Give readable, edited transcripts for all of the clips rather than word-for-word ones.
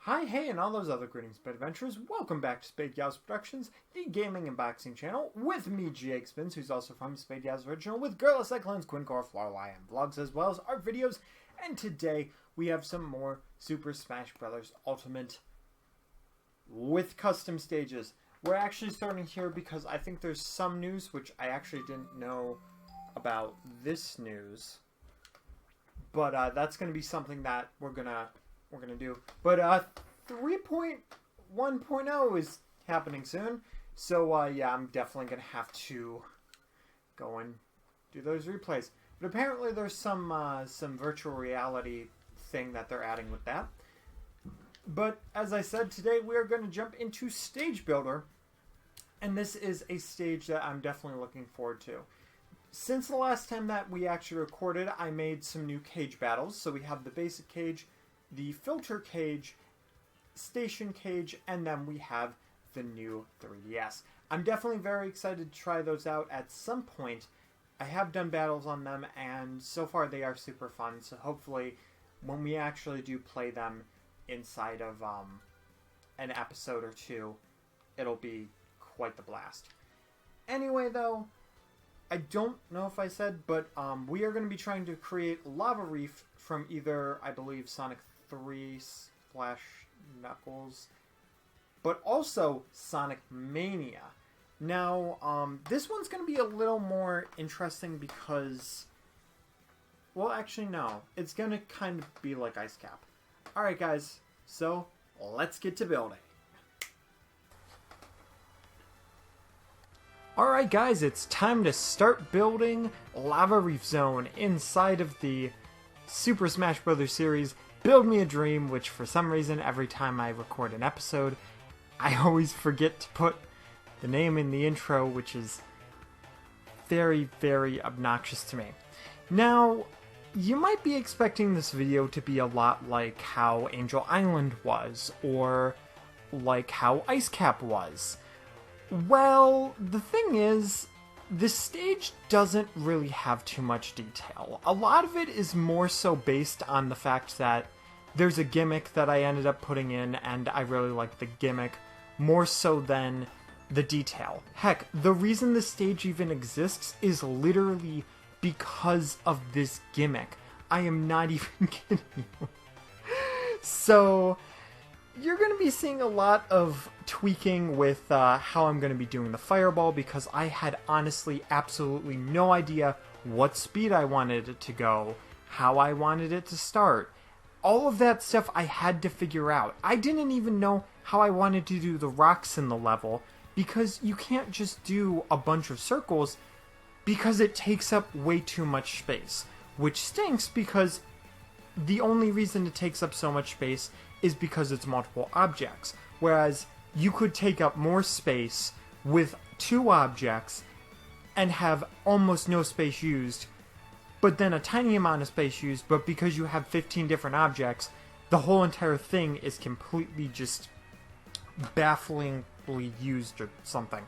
Hi, hey, and all those other greetings, Spade Adventurers. Welcome back to Spade Yow's Productions, the gaming and boxing channel, with me, Jake Spins, who's also from Spade Yow's Original, with Girl Cyclones, Quincore, Lorelei, and vlogs, as well as our videos. And today, we have some more Super Smash Bros. Ultimate with custom stages. We're actually starting here because I think there's some news, which I actually didn't know about this news. But that's going to be something that we're gonna do. But 3.1.0 is happening soon. So yeah, I'm definitely going to have to go and do those replays. But apparently there's some virtual reality thing that they're adding with that. But as I said, today we are going to jump into Stage Builder. And this is a stage that I'm definitely looking forward to. Since the last time that we actually recorded, I made some new cage battles. So we have the basic cage, the filter cage, station cage, and then we have the new 3DS. I'm definitely very excited to try those out at some point. I have done battles on them, and so far they are super fun. So hopefully when we actually do play them inside of an episode or two, it'll be quite the blast. Anyway, though, I don't know if I said, but we are going to be trying to create Lava Reef from either, I believe, Sonic 3/Knuckles, but also Sonic Mania. Now, this one's going to be a little more interesting because, well, actually, no. It's going to kind of be like Ice Cap. Alright, guys, so let's get to building. Alright guys, it's time to start building Lava Reef Zone inside of the Super Smash Bros. Series Build Me a Dream, which for some reason every time I record an episode, I always forget to put the name in the intro, which is very, very obnoxious to me. Now, you might be expecting this video to be a lot like how Angel Island was, or like how Ice Cap was. Well, the thing is, this stage doesn't really have too much detail. A lot of it is more so based on the fact that there's a gimmick that I ended up putting in, and I really like the gimmick more so than the detail. Heck, the reason the stage even exists is literally because of this gimmick. I am not even kidding you. So you're going to be seeing a lot of tweaking with how I'm going to be doing the fireball, because I had honestly absolutely no idea what speed I wanted it to go, how I wanted it to start. All of that stuff I had to figure out. I didn't even know how I wanted to do the rocks in the level, because you can't just do a bunch of circles because it takes up way too much space. Which stinks, because the only reason it takes up so much space is because it's multiple objects. Whereas you could take up more space with 2 objects and have almost no space used, but then a tiny amount of space used, but because you have 15 different objects, the whole entire thing is completely just bafflingly used or something.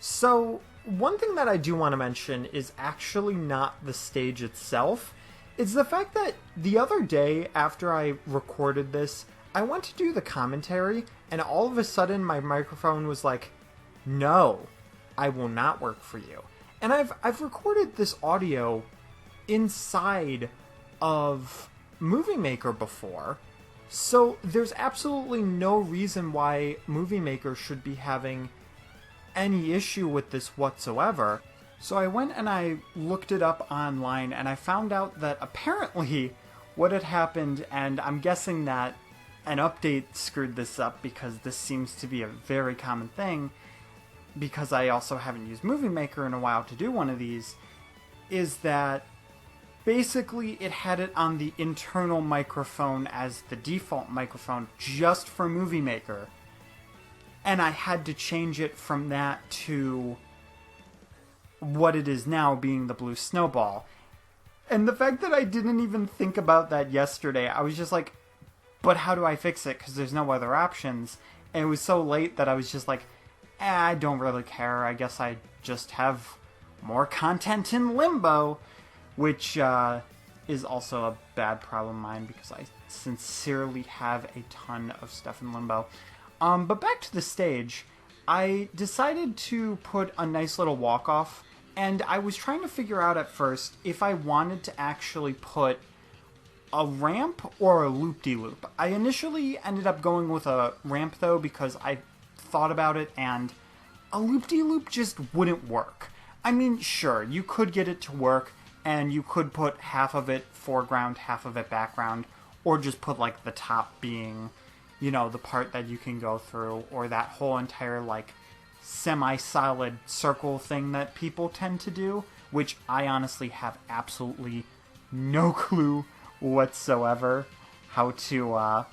So one thing that I do want to mention is actually not the stage itself. It's the fact that the other day after I recorded this, I went to do the commentary, and all of a sudden my microphone was like, no, I will not work for you. And I've recorded this audio inside of Movie Maker before, so there's absolutely no reason why Movie Maker should be having any issue with this whatsoever. So I went and I looked it up online, and I found out that apparently what had happened, and I'm guessing that an update screwed this up because this seems to be a very common thing, because I also haven't used Movie Maker in a while to do one of these, is that basically it had it on the internal microphone as the default microphone just for Movie Maker, and I had to change it from that to what it is now, being the blue snowball. And the fact that I didn't even think about that yesterday, I was just like, but how do I fix it? Because there's no other options. And it was so late that I was just like, I don't really care. I guess I just have more content in limbo, which is also a bad problem of mine, because I sincerely have a ton of stuff in limbo. But back to the stage, I decided to put a nice little walk-off, and I was trying to figure out at first if I wanted to actually put a ramp or a loop-de-loop. I initially ended up going with a ramp, though, because I thought about it, and a loop-de-loop just wouldn't work. I mean, sure, you could get it to work, and you could put half of it foreground, half of it background, or just put, like, the top being, you know, the part that you can go through, or that whole entire, like, semi-solid circle thing that people tend to do, which I honestly have absolutely no clue whatsoever how to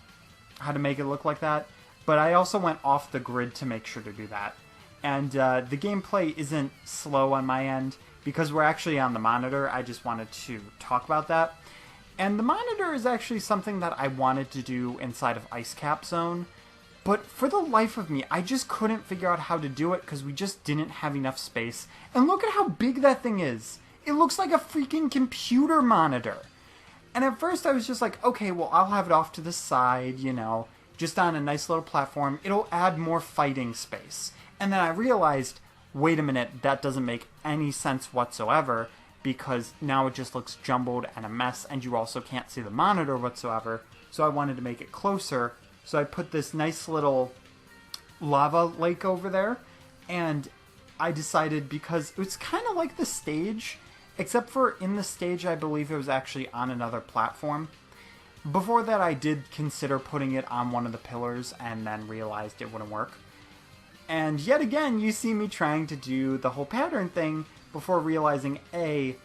make it look like that. But I also went off the grid to make sure to do that. And the gameplay isn't slow on my end, because we're actually on the monitor. I just wanted to talk about that. And the monitor is actually something that I wanted to do inside of Ice Cap Zone. But for the life of me, I just couldn't figure out how to do it because we just didn't have enough space. And look at how big that thing is. It looks like a freaking computer monitor. And at first I was just like, okay, well, I'll have it off to the side, you know, just on a nice little platform. It'll add more fighting space. And then I realized, wait a minute, that doesn't make any sense whatsoever, because now it just looks jumbled and a mess, and you also can't see the monitor whatsoever. So I wanted to make it closer. So I put this nice little lava lake over there, and I decided, because it's kind of like the stage, except for in the stage I believe it was actually on another platform. Before that I did consider putting it on one of the pillars and then realized it wouldn't work. And yet again, you see me trying to do the whole pattern thing before realizing, A,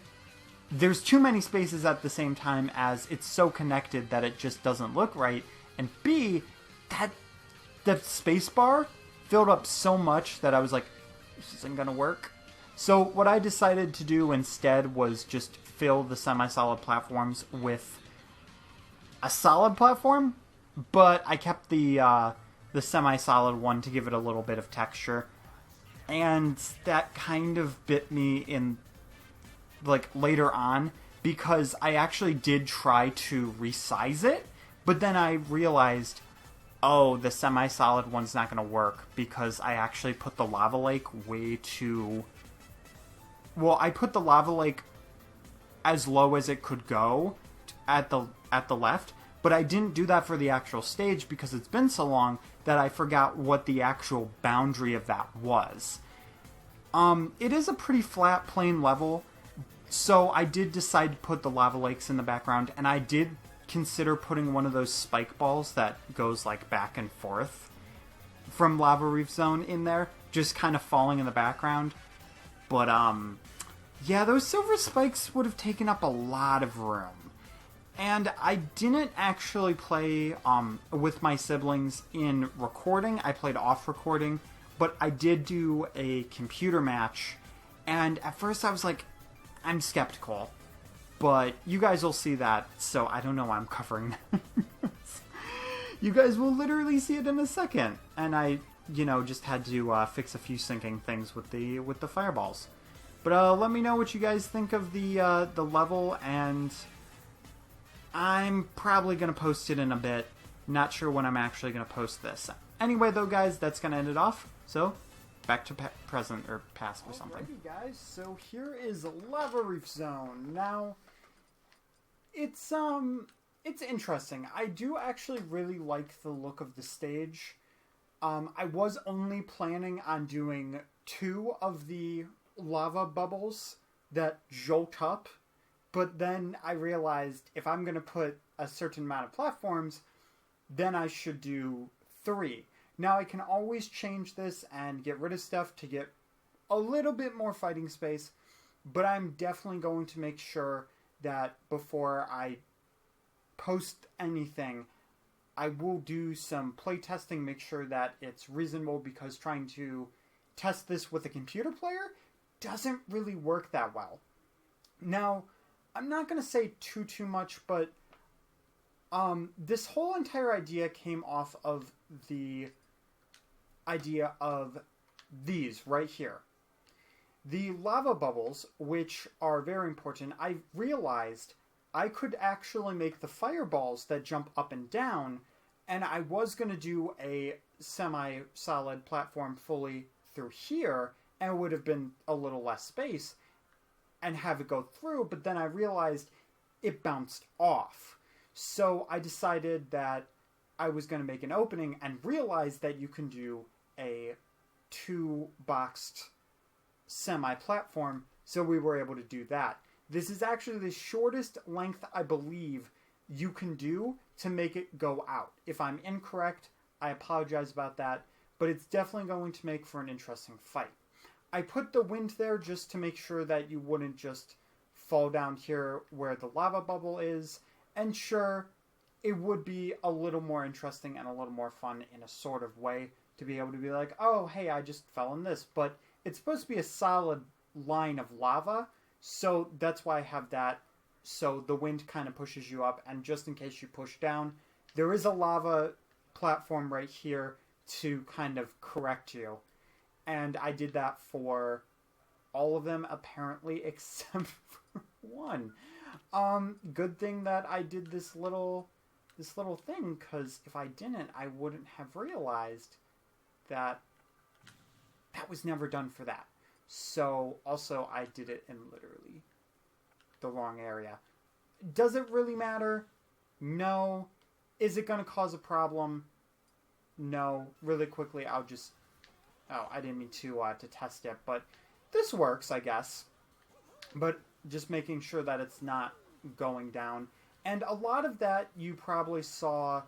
there's too many spaces at the same time as it's so connected that it just doesn't look right, and B, that the space bar filled up so much that I was like, this isn't gonna work. So what I decided to do instead was just fill the semi-solid platforms with a solid platform, but I kept the semi-solid one to give it a little bit of texture. And that kind of bit me in, like, later on, because I actually did try to resize it, but then I realized, oh, the semi-solid one's not going to work, because I actually put the lava lake way too... Well, I put the lava lake as low as it could go at the left, but I didn't do that for the actual stage because it's been so long that I forgot what the actual boundary of that was. It is a pretty flat, plain level, so I did decide to put the lava lakes in the background, and I did consider putting one of those spike balls that goes, like, back and forth from Lava Reef Zone in there, just kind of falling in the background. But, yeah, those silver spikes would have taken up a lot of room. And I didn't actually play with my siblings in recording. I played off recording, but I did do a computer match. And at first I was like, I'm skeptical. But you guys will see that, so I don't know why I'm covering that. You guys will literally see it in a second. And I, you know, just had to fix a few syncing things with the fireballs. But let me know what you guys think of the level, and I'm probably going to post it in a bit. Not sure when I'm actually going to post this. Anyway, though, guys, that's going to end it off. So, back to present or past or something. Alrighty, guys. So here is Lava Reef Zone. Now, it's interesting. I do actually really like the look of the stage. I was only planning on doing 2 of the lava bubbles that jolt up, but then I realized if I'm going to put a certain amount of platforms, then I should do 3. Now I can always change this and get rid of stuff to get a little bit more fighting space, but I'm definitely going to make sure that before I post anything, I will do some playtesting, make sure that it's reasonable, because trying to test this with a computer player doesn't really work that well. Now, I'm not going to say too much, but this whole entire idea came off of the idea of these right here. The lava bubbles, which are very important, I realized I could actually make the fireballs that jump up and down, and I was going to do a semi-solid platform fully through here, and it would have been a little less space, and have it go through, but then I realized it bounced off. So I decided that I was going to make an opening and realized that you can do a 2-boxed semi-platform, so we were able to do that. This is actually the shortest length, I believe, you can do to make it go out. If I'm incorrect, I apologize about that, but it's definitely going to make for an interesting fight. I put the wind there just to make sure that you wouldn't just fall down here where the lava bubble is, and sure, it would be a little more interesting and a little more fun in a sort of way to be able to be like, oh, hey, I just fell in this, but it's supposed to be a solid line of lava, so that's why I have that, so the wind kind of pushes you up, and just in case you push down, there is a lava platform right here to kind of correct you. And I did that for all of them, apparently, except for one. Good thing that I did this little thing, because if I didn't, I wouldn't have realized that that was never done for that. So, also, I did it in literally the wrong area. Does it really matter? No. Is it going to cause a problem? No. Really quickly, I'll just... Oh, I didn't mean to test it, but this works, I guess. But just making sure that it's not going down. And a lot of that you probably saw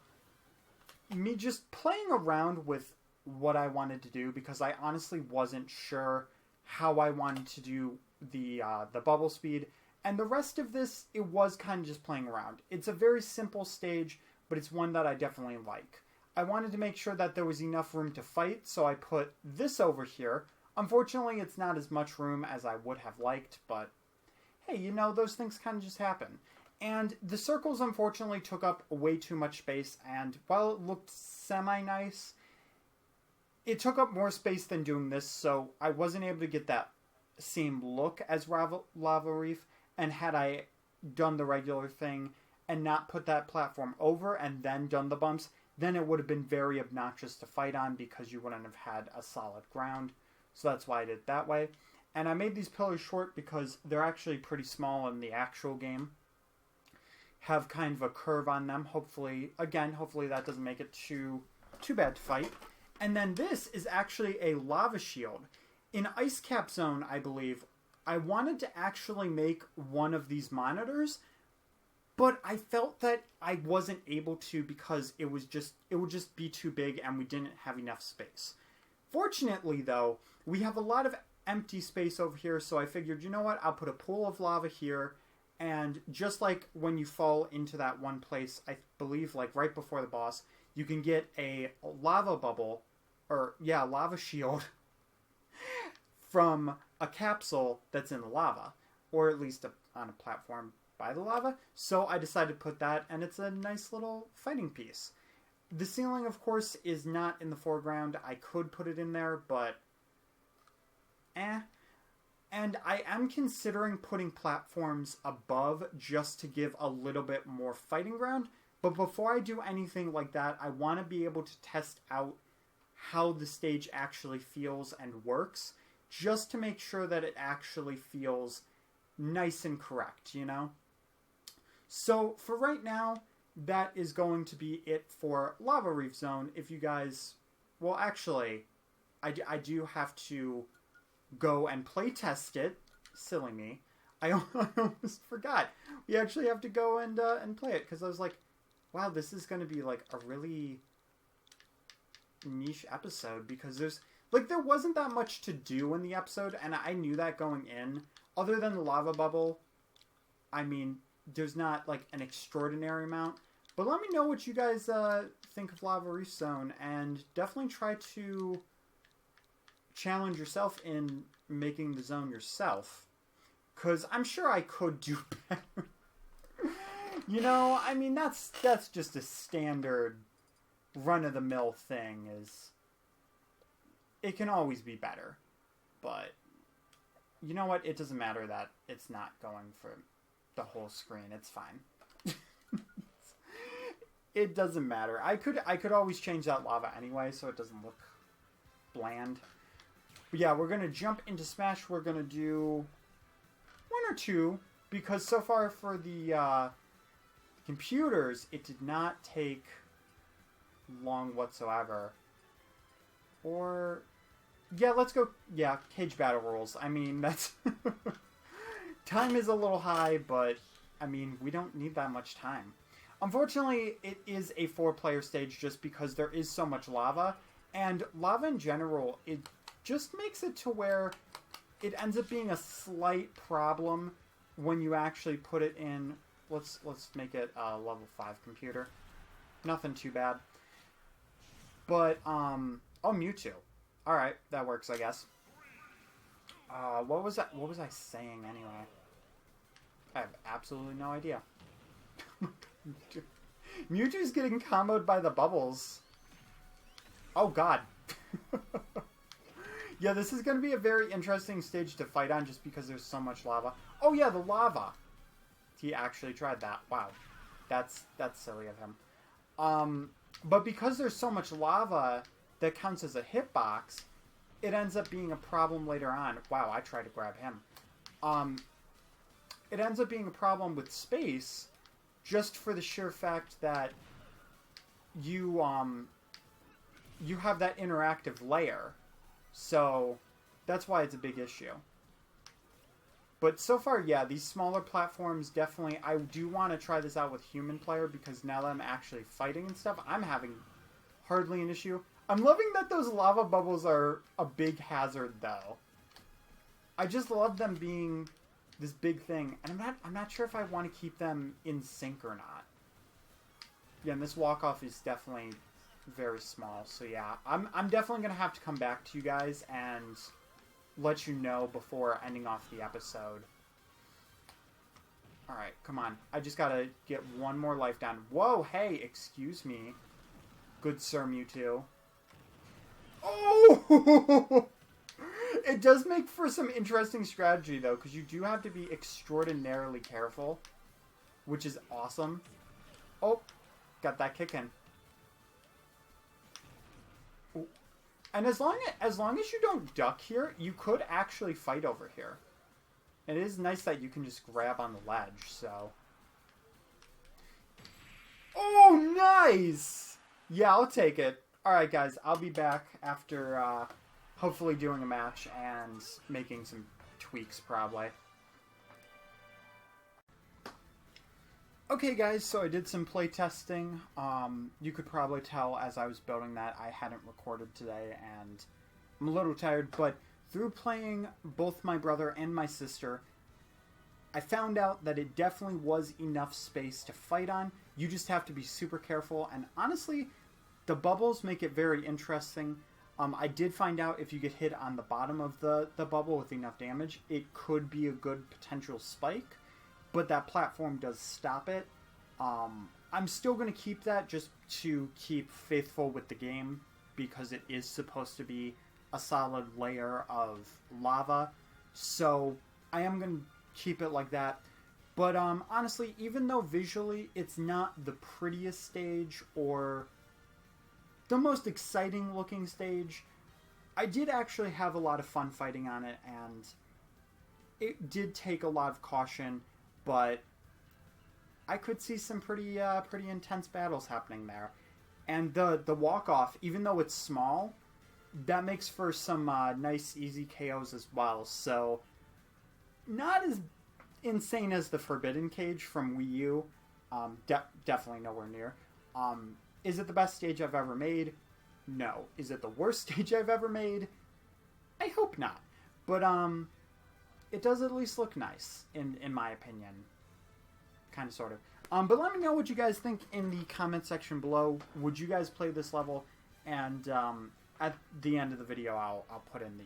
me just playing around with what I wanted to do, because I honestly wasn't sure how I wanted to do the bubble speed. And the rest of this, it was kind of just playing around. It's a very simple stage, but it's one that I definitely like. I wanted to make sure that there was enough room to fight, so I put this over here. Unfortunately, it's not as much room as I would have liked, but hey, you know, those things kind of just happen. And the circles, unfortunately, took up way too much space, and while it looked semi-nice, it took up more space than doing this, so I wasn't able to get that same look as Lava Reef, and had I done the regular thing and not put that platform over and then done the bumps, then it would have been very obnoxious to fight on because you wouldn't have had a solid ground. So that's why I did it that way. And I made these pillars short because they're actually pretty small in the actual game. Have kind of a curve on them. Hopefully that doesn't make it too bad to fight. And then this is actually a lava shield. In Ice Cap Zone, I believe, I wanted to actually make one of these monitors, but I felt that I wasn't able to because it would just be too big and we didn't have enough space. Fortunately, though, we have a lot of empty space over here, so I figured, you know what, I'll put a pool of lava here, and just like when you fall into that one place, I believe, like right before the boss, you can get a lava bubble, lava shield, from a capsule that's in the lava, or at least on a platform by the lava. So I decided to put that, and it's a nice little fighting piece. The ceiling, of course, is not in the foreground. I could put it in there, but And I am considering putting platforms above just to give a little bit more fighting ground. But before I do anything like that, I want to be able to test out how the stage actually feels and works, just to make sure that it actually feels nice and correct, you know? So for right now, that is going to be it for Lava Reef Zone. If you guys... Well, actually, I do have to go and play test it. Silly me. I almost forgot. We actually have to go and play it, because I was like, wow, this is going to be like a really niche episode, because there wasn't that much to do in the episode, and I knew that going in. Other than the lava bubble, I mean, there's not like an extraordinary amount. But let me know what you guys think of Lava Reef Zone, and definitely try to challenge yourself in making the zone yourself, because I'm sure I could do better. You know, I mean, that's just a standard run-of-the-mill thing. Is it can always be better, but you know what? It doesn't matter that it's not going for the whole screen. It's fine. It doesn't matter. I could always change that lava anyway, so it doesn't look bland. But yeah, we're going to jump into Smash. We're going to do one or two, because so far for the computers, it did not take long whatsoever. Or, yeah, let's go, yeah, cage battle rules. I mean, that's... Time is a little high, but, I mean, we don't need that much time. Unfortunately, it is a 4-player stage just because there is so much lava. And lava in general, it just makes it to where it ends up being a slight problem when you actually put it in... Let's make it a level 5 computer. Nothing too bad. But, oh, Mewtwo. Alright, that works, I guess. What was that? What was I saying anyway? I have absolutely no idea. Mewtwo's getting comboed by the bubbles. Oh, God. Yeah, this is going to be a very interesting stage to fight on just because there's so much lava. Oh, yeah, the lava. He actually tried that. Wow. That's silly of him. But because there's so much lava that counts as a hitbox, it ends up being a problem later on. Wow, I tried to grab him. It ends up being a problem with space just for the sheer fact that you have that interactive layer. So that's why it's a big issue. But so far, yeah, these smaller platforms definitely... I do want to try this out with human player because now that I'm actually fighting and stuff, I'm having hardly an issue. I'm loving that those lava bubbles are a big hazard, though. I just love them being this big thing. And I'm not sure if I want to keep them in sync or not. Yeah, and this walk-off is definitely very small. So yeah, I'm definitely going to have to come back to you guys and let you know before ending off the episode. Alright, come on. I just gotta get one more life down. Whoa, hey, excuse me. Good Sir Mewtwo. Oh! It does make for some interesting strategy, though, because you do have to be extraordinarily careful, which is awesome. Oh, got that kick in. Ooh. And as long as you don't duck here, you could actually fight over here. It is nice that you can just grab on the ledge, so... Oh, nice! Yeah, I'll take it. Alright, guys, I'll be back after, hopefully doing a match and making some tweaks, probably. Okay, guys, so I did some playtesting. You could probably tell as I was building that I hadn't recorded today, and I'm a little tired, but through playing both my brother and my sister, I found out that it definitely was enough space to fight on. You just have to be super careful, and honestly, the bubbles make it very interesting. I did find out if you get hit on the bottom of the bubble with enough damage, it could be a good potential spike, but that platform does stop it. I'm still going to keep that just to keep faithful with the game, because it is supposed to be a solid layer of lava, so I am going to keep it like that. But honestly, even though visually it's not the prettiest stage or the most exciting looking stage, I did actually have a lot of fun fighting on it, and it did take a lot of caution, but I could see some pretty intense battles happening there. And the walk-off, even though it's small, that makes for some nice, easy KOs as well. So, not as insane as the Forbidden Cage from Wii U. Definitely nowhere near. Is it the best stage I've ever made? No. Is it the worst stage I've ever made? I hope not. But, it does at least look nice, in my opinion. Kind of, sort of. But let me know what you guys think in the comment section below. Would you guys play this level? And, at the end of the video, I'll put in the,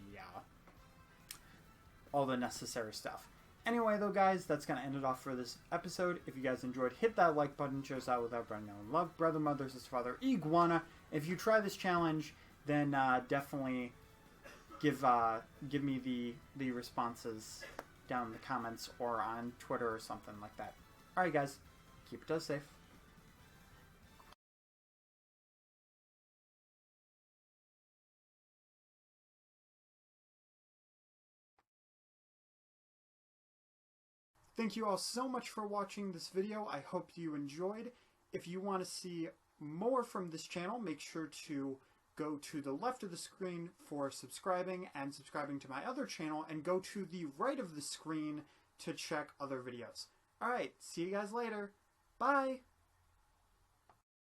all the necessary stuff. Anyway, though, guys, that's going to end it off for this episode. If you guys enjoyed, hit that like button. Shows out without brother, no love. Brother, mother, sister, father, iguana. If you try this challenge, then definitely give me the responses down in the comments or on Twitter or something like that. Alright guys, keep it safe. Thank you all so much for watching this video. I hope you enjoyed. If you want to see more from this channel, make sure to go to the left of the screen for subscribing and subscribing to my other channel, and go to the right of the screen to check other videos. Alright, see you guys later. Bye!